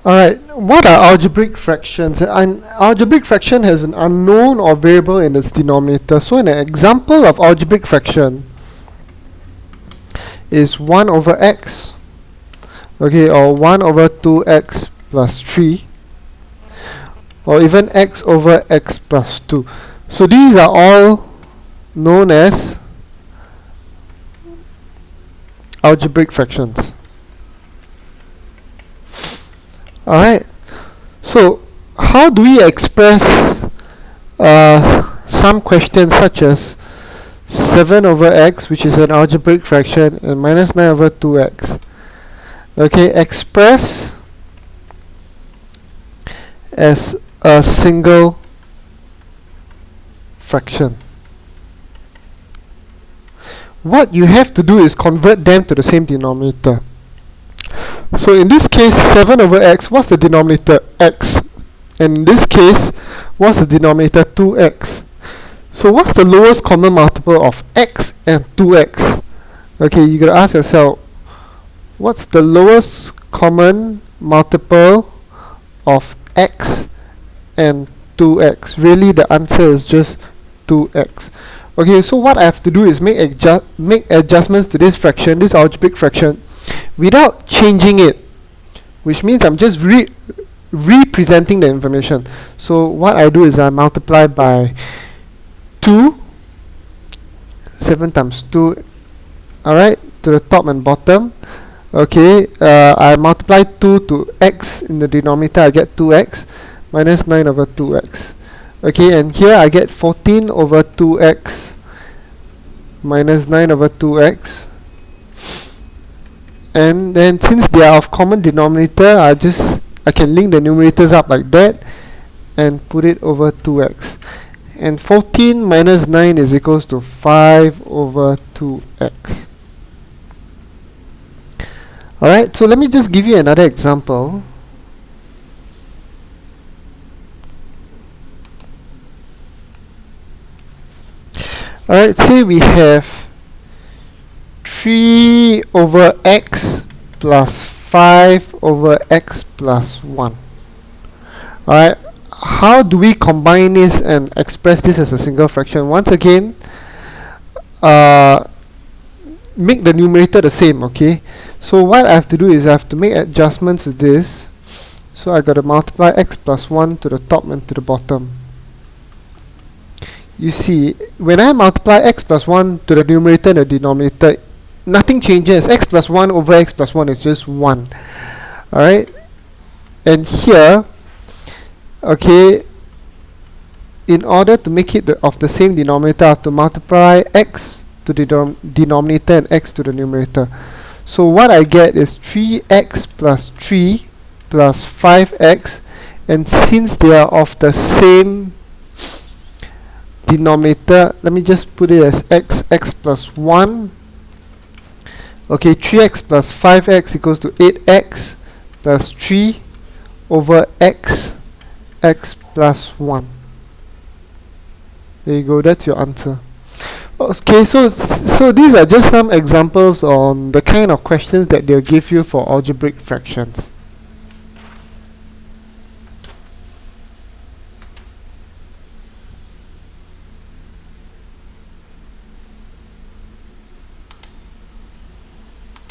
Alright, what are algebraic fractions? An algebraic fraction has an unknown or variable in its denominator. So an example of algebraic fraction is 1 over x, okay, or 1 over 2x plus 3, or even x over x plus 2. So these are all known as algebraic fractions. Alright, so how do we express some questions such as 7 over x, which is an algebraic fraction, and minus 9 over 2x? Okay, express as a single fraction. What you have to do is convert them to the same denominator. So in this case, 7 over x, what's the denominator? X. And in this case, what's the denominator? 2x. So what's the lowest common multiple of x and 2x? Okay, you gotta ask yourself, what's the lowest common multiple of x and 2x? Really, the answer is just 2x. Okay, so what I have to do is make adjustments to this fraction, this algebraic fraction, without changing it, which means I'm just representing the information. So what I do is I multiply by 2, 7 times 2, alright, to the top and bottom. Okay, I multiply 2 to x in the denominator, I get 2x, minus 9 over 2x. Okay, and here I get 14 over 2x, minus 9 over 2x. And then since they are of common denominator, I can link the numerators up like that and put it over 2x. And 14 minus 9 is equals to 5 over 2x. Alright, so let me just give you another example. Alright, say we have 3 over x plus 5 over x plus 1. Alright, how do we combine this and express this as a single fraction? Once again, make the numerator the same, okay? So what I have to do is I have to make adjustments to this. So I got to multiply x plus 1 to the top and to the bottom. You see, when I multiply x plus 1 to the numerator and the denominator, nothing changes. X plus 1 over x plus 1 is just 1. Alright? And here, okay, in order to make it of the same denominator, I have to multiply x to the denominator and x to the numerator. So what I get is 3x plus 3 plus 5x, and since they are of the same denominator, let me just put it as x plus 1. Okay, 3x plus 5x equals to 8x plus 3 over x plus 1. There you go, that's your answer. Okay, so these are just some examples on the kind of questions that they'll give you for algebraic fractions.